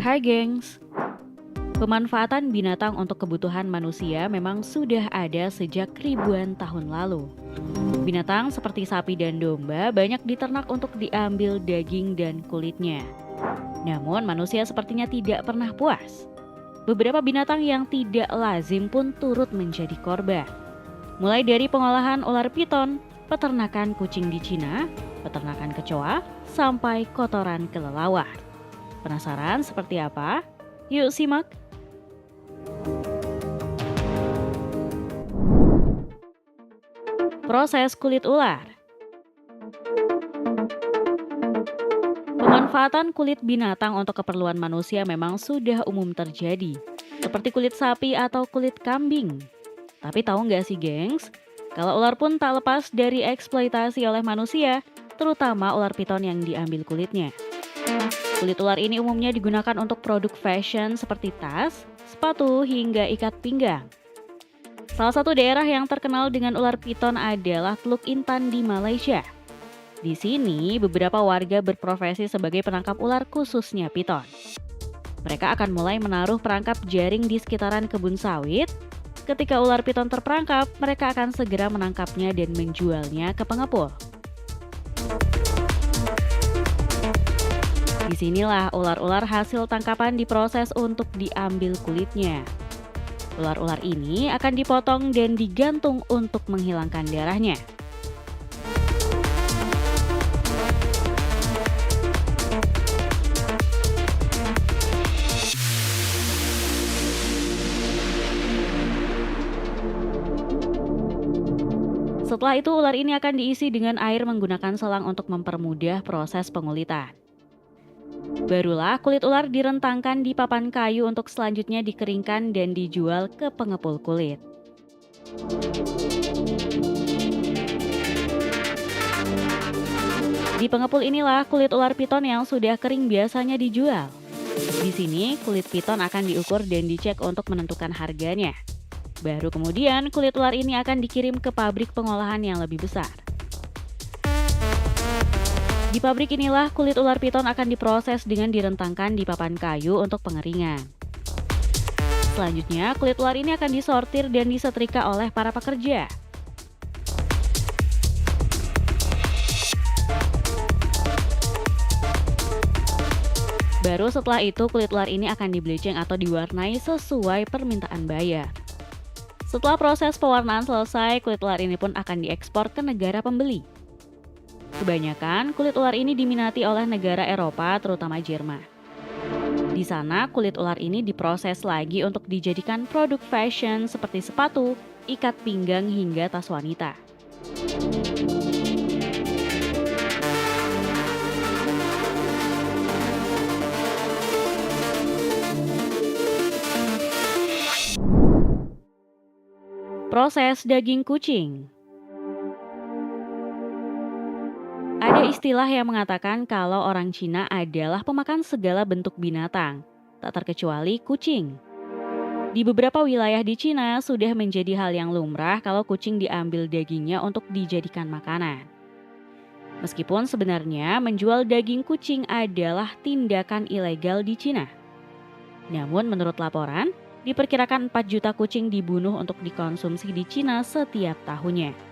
Hai gengs, pemanfaatan binatang untuk kebutuhan manusia memang sudah ada sejak ribuan tahun lalu. Binatang seperti sapi dan domba banyak diternak untuk diambil daging dan kulitnya. Namun manusia sepertinya tidak pernah puas. Beberapa binatang yang tidak lazim pun turut menjadi korban. Mulai dari pengolahan ular piton, peternakan kucing di Cina, peternakan kecoa, sampai kotoran kelelawar. Penasaran seperti apa? Yuk simak. Proses kulit ular. Pemanfaatan kulit binatang untuk keperluan manusia memang sudah umum terjadi, seperti kulit sapi atau kulit kambing. Tapi tahu nggak sih gengs, kalau ular pun tak lepas dari eksploitasi oleh manusia, terutama ular piton yang diambil kulitnya. Kulit ular ini umumnya digunakan untuk produk fashion seperti tas, sepatu, hingga ikat pinggang. Salah satu daerah yang terkenal dengan ular piton adalah Teluk Intan di Malaysia. Di sini, beberapa warga berprofesi sebagai penangkap ular khususnya piton. Mereka akan mulai menaruh perangkap jaring di sekitaran kebun sawit. Ketika ular piton terperangkap, mereka akan segera menangkapnya dan menjualnya ke pengepul. Disinilah ular-ular hasil tangkapan diproses untuk diambil kulitnya. Ular-ular ini akan dipotong dan digantung untuk menghilangkan darahnya. Setelah itu ular ini akan diisi dengan air menggunakan selang untuk mempermudah proses pengulitan. Barulah kulit ular direntangkan di papan kayu untuk selanjutnya dikeringkan dan dijual ke pengepul kulit. Di pengepul inilah kulit ular piton yang sudah kering biasanya dijual. Di sini kulit piton akan diukur dan dicek untuk menentukan harganya. Baru kemudian kulit ular ini akan dikirim ke pabrik pengolahan yang lebih besar. Di pabrik inilah kulit ular piton akan diproses dengan direntangkan di papan kayu untuk pengeringan. Selanjutnya, kulit ular ini akan disortir dan disetrika oleh para pekerja. Baru setelah itu kulit ular ini akan di-bleaching atau diwarnai sesuai permintaan buyer. Setelah proses pewarnaan selesai, kulit ular ini pun akan diekspor ke negara pembeli. Kebanyakan kulit ular ini diminati oleh negara Eropa, terutama Jerman. Di sana, kulit ular ini diproses lagi untuk dijadikan produk fashion seperti sepatu, ikat pinggang, hingga tas wanita. Proses daging kucing. Ada istilah yang mengatakan kalau orang Cina adalah pemakan segala bentuk binatang, tak terkecuali kucing. Di beberapa wilayah di Cina sudah menjadi hal yang lumrah kalau kucing diambil dagingnya untuk dijadikan makanan. Meskipun sebenarnya menjual daging kucing adalah tindakan ilegal di Cina. Namun menurut laporan, diperkirakan 4 juta kucing dibunuh untuk dikonsumsi di Cina setiap tahunnya.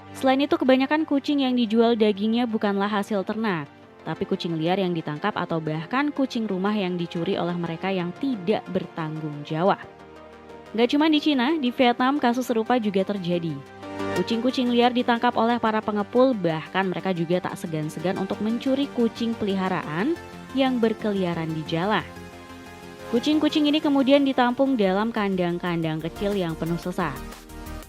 Selain itu, kebanyakan kucing yang dijual dagingnya bukanlah hasil ternak, tapi kucing liar yang ditangkap atau bahkan kucing rumah yang dicuri oleh mereka yang tidak bertanggung jawab. Gak cuma di Cina, di Vietnam kasus serupa juga terjadi. Kucing-kucing liar ditangkap oleh para pengepul, bahkan mereka juga tak segan-segan untuk mencuri kucing peliharaan yang berkeliaran di jalan. Kucing-kucing ini kemudian ditampung dalam kandang-kandang kecil yang penuh sesak.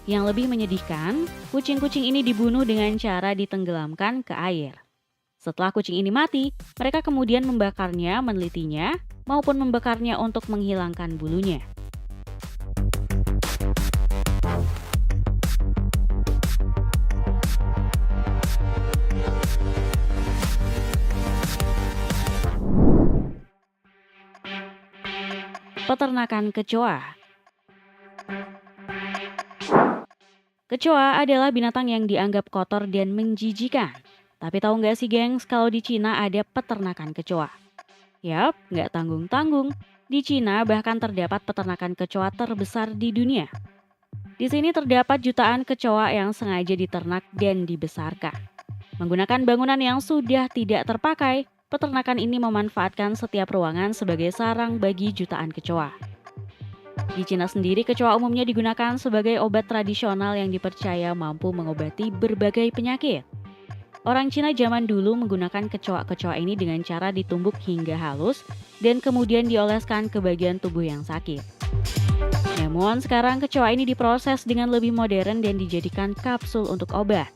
Yang lebih menyedihkan, kucing-kucing ini dibunuh dengan cara ditenggelamkan ke air. Setelah kucing ini mati, mereka kemudian membakarnya, menelitinya, maupun membakarnya untuk menghilangkan bulunya. Peternakan kecoa. Kecoa adalah binatang yang dianggap kotor dan menjijikan. Tapi tahu nggak sih gengs, kalau di Cina ada peternakan kecoa. Yap, nggak tanggung-tanggung. Di Cina bahkan terdapat peternakan kecoa terbesar di dunia. Di sini terdapat jutaan kecoa yang sengaja diternak dan dibesarkan. Menggunakan bangunan yang sudah tidak terpakai, peternakan ini memanfaatkan setiap ruangan sebagai sarang bagi jutaan kecoa. Di Cina sendiri, kecoa umumnya digunakan sebagai obat tradisional yang dipercaya mampu mengobati berbagai penyakit. Orang Cina zaman dulu menggunakan kecoa-kecoa ini dengan cara ditumbuk hingga halus dan kemudian dioleskan ke bagian tubuh yang sakit. Namun sekarang kecoa ini diproses dengan lebih modern dan dijadikan kapsul untuk obat.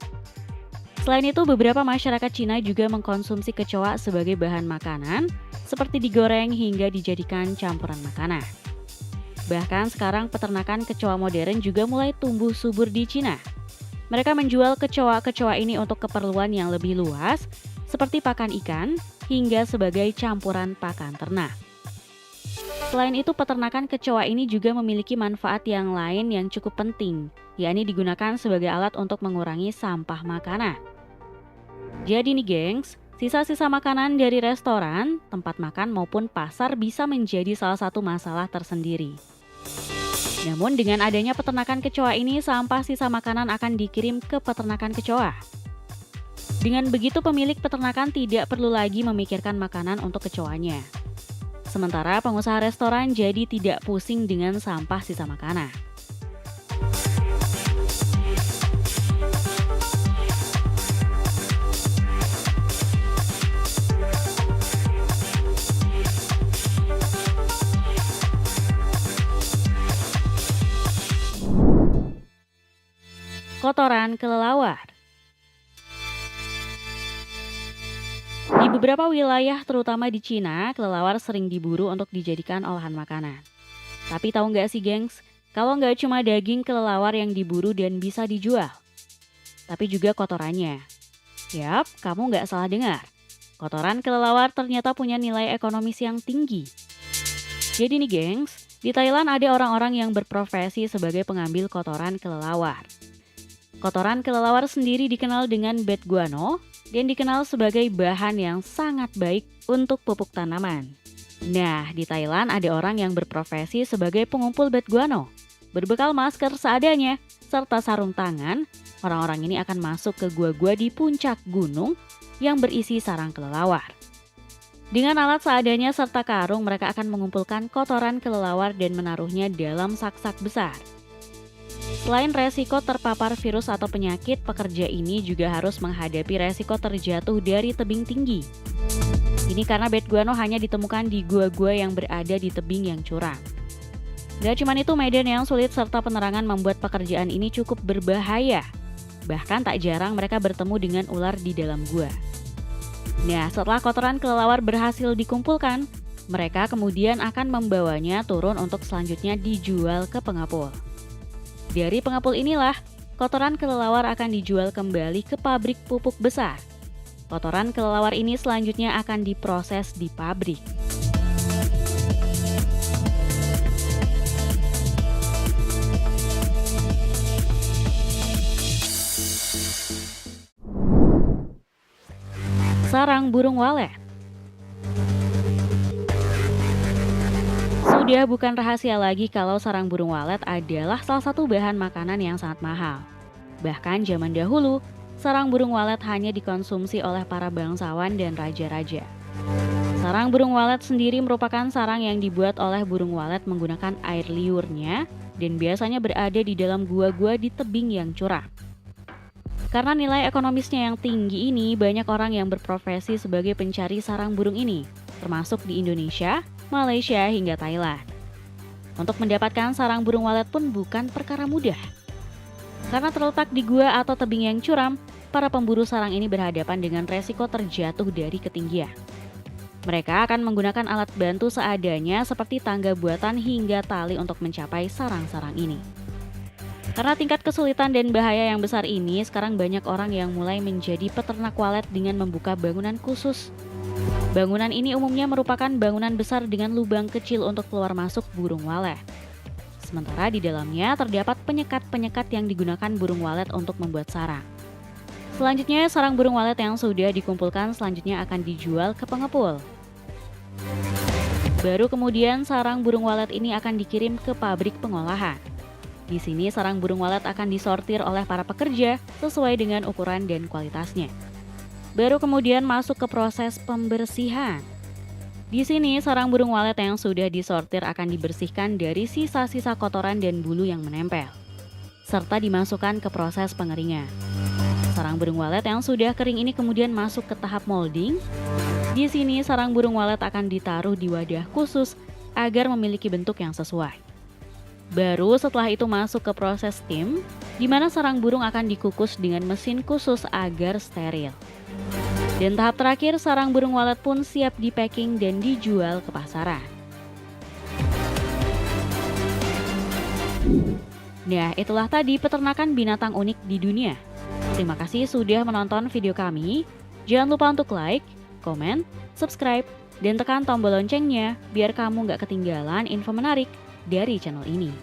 Selain itu, beberapa masyarakat Cina juga mengkonsumsi kecoa sebagai bahan makanan, seperti digoreng hingga dijadikan campuran makanan. Bahkan sekarang peternakan kecoa modern juga mulai tumbuh subur di Cina. Mereka menjual kecoa-kecoa ini untuk keperluan yang lebih luas, seperti pakan ikan, hingga sebagai campuran pakan ternak. Selain itu, peternakan kecoa ini juga memiliki manfaat yang lain yang cukup penting, yakni digunakan sebagai alat untuk mengurangi sampah makanan. Jadi nih gengs, sisa-sisa makanan dari restoran, tempat makan maupun pasar bisa menjadi salah satu masalah tersendiri. Namun dengan adanya peternakan kecoa ini, sampah sisa makanan akan dikirim ke peternakan kecoa. Dengan begitu pemilik peternakan tidak perlu lagi memikirkan makanan untuk kecoanya. Sementara pengusaha restoran jadi tidak pusing dengan sampah sisa makanan. Kotoran kelelawar. Di beberapa wilayah terutama di Cina, kelelawar sering diburu untuk dijadikan olahan makanan. Tapi tahu nggak sih gengs, kalau nggak cuma daging kelelawar yang diburu dan bisa dijual, tapi juga kotorannya. Yap, kamu nggak salah dengar. Kotoran kelelawar ternyata punya nilai ekonomis yang tinggi. Jadi nih gengs, di Thailand ada orang-orang yang berprofesi sebagai pengambil kotoran kelelawar. Kotoran kelelawar sendiri dikenal dengan bed guano dan dikenal sebagai bahan yang sangat baik untuk pupuk tanaman. Nah, di Thailand ada orang yang berprofesi sebagai pengumpul bed guano. Berbekal masker seadanya serta sarung tangan, orang-orang ini akan masuk ke gua-gua di puncak gunung yang berisi sarang kelelawar. Dengan alat seadanya serta karung, mereka akan mengumpulkan kotoran kelelawar dan menaruhnya dalam sak-sak besar. Selain resiko terpapar virus atau penyakit, pekerja ini juga harus menghadapi resiko terjatuh dari tebing tinggi. Ini karena bed guano hanya ditemukan di gua-gua yang berada di tebing yang curam. Gak cuma itu, medan yang sulit serta penerangan membuat pekerjaan ini cukup berbahaya. Bahkan tak jarang mereka bertemu dengan ular di dalam gua. Nah, setelah kotoran kelelawar berhasil dikumpulkan, mereka kemudian akan membawanya turun untuk selanjutnya dijual ke pengepul. Dari pengepul inilah, kotoran kelelawar akan dijual kembali ke pabrik pupuk besar. Kotoran kelelawar ini selanjutnya akan diproses di pabrik. Sarang burung walet. Sudah bukan rahasia lagi kalau sarang burung walet adalah salah satu bahan makanan yang sangat mahal. Bahkan zaman dahulu, sarang burung walet hanya dikonsumsi oleh para bangsawan dan raja-raja. Sarang burung walet sendiri merupakan sarang yang dibuat oleh burung walet menggunakan air liurnya dan biasanya berada di dalam gua-gua di tebing yang curam. Karena nilai ekonomisnya yang tinggi ini, banyak orang yang berprofesi sebagai pencari sarang burung ini, termasuk di Indonesia, Malaysia hingga Thailand. Untuk mendapatkan sarang burung walet pun bukan perkara mudah. Karena terletak di gua atau tebing yang curam, para pemburu sarang ini berhadapan dengan resiko terjatuh dari ketinggian. Mereka akan menggunakan alat bantu seadanya seperti tangga buatan hingga tali untuk mencapai sarang-sarang ini. Karena tingkat kesulitan dan bahaya yang besar ini, sekarang banyak orang yang mulai menjadi peternak walet dengan membuka bangunan khusus. Bangunan ini umumnya merupakan bangunan besar dengan lubang kecil untuk keluar masuk burung walet. Sementara di dalamnya terdapat penyekat-penyekat yang digunakan burung walet untuk membuat sarang. Selanjutnya, sarang burung walet yang sudah dikumpulkan selanjutnya akan dijual ke pengepul. Baru kemudian sarang burung walet ini akan dikirim ke pabrik pengolahan. Di sini sarang burung walet akan disortir oleh para pekerja sesuai dengan ukuran dan kualitasnya. Baru kemudian masuk ke proses pembersihan. Di sini sarang burung walet yang sudah disortir akan dibersihkan dari sisa-sisa kotoran dan bulu yang menempel, serta dimasukkan ke proses pengeringan. Sarang burung walet yang sudah kering ini kemudian masuk ke tahap molding. Di sini sarang burung walet akan ditaruh di wadah khusus agar memiliki bentuk yang sesuai. Baru setelah itu masuk ke proses steam, di mana sarang burung akan dikukus dengan mesin khusus agar steril. Dan tahap terakhir, sarang burung walet pun siap di-packing dan dijual ke pasaran. Nah, itulah tadi peternakan binatang unik di dunia. Terima kasih sudah menonton video kami. Jangan lupa untuk like, komen, subscribe, dan tekan tombol loncengnya biar kamu nggak ketinggalan info menarik dari channel ini.